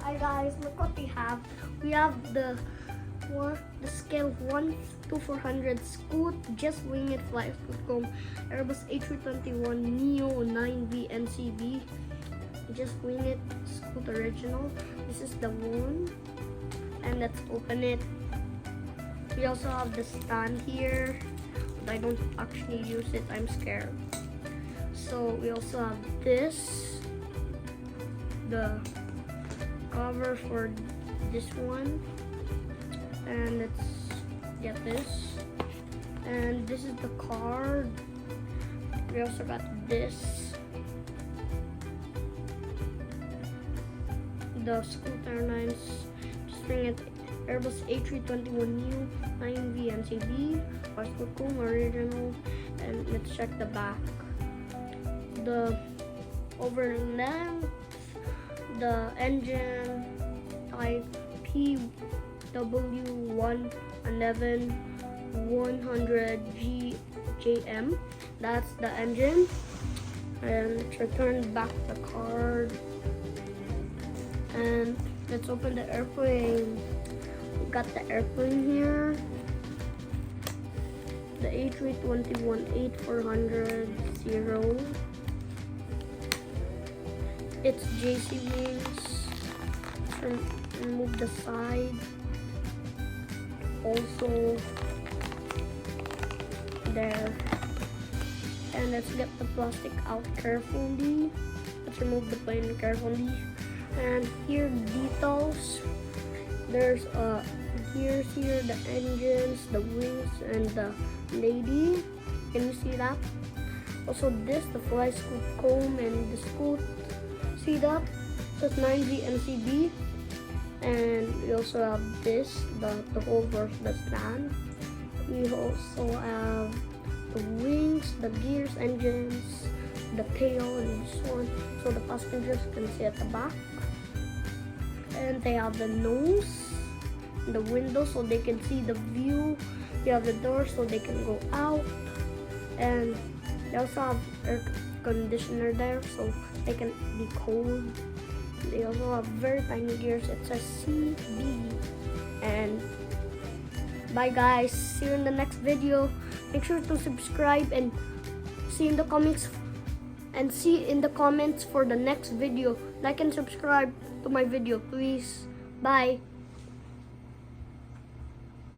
Hi guys, look what we have. We have the scale 1 to 400 Scoot, just wing it fly Scoot Comb, Airbus A321neo 9V NCB, just wing it Scoot original. This is the one, and let's open it. We also have the stand here, but I don't actually use it, I'm scared. So we also have this, the cover for this one, and let's get this, and this is the card. We also got this, the Scoot Airlines, just bring it, Airbus A321neo 9V NCB, or Scoot Comb original. And let's check the back. The over length, the engine type PW111 100JM. That's the engine. And let's return back the card. And let's open the airplane. We got the airplane here. The A321-8400. It's JC wings. Remove the side. Also there. And let's get the plastic out carefully. Let's remove the plane carefully. And here details. There's gears here, the engines, the wings, and the lady. Can you see that? Also this, the fly Scoot Comb and the Scoot. See that? So it's 9V NCB. And we also have this, the hole for the stand. We also have the wings, the gears, engines, the tail, and this one, so the passengers can see at the back. And they have the nose, the window, so they can see the view. They have the door, so they can go out. And they also have air conditioner there, so they can be cold. They also have very tiny gears. It says CB. And bye guys, see you in the next video. Make sure to subscribe and see in the comments for the next video. Like and subscribe to my video, please. Bye.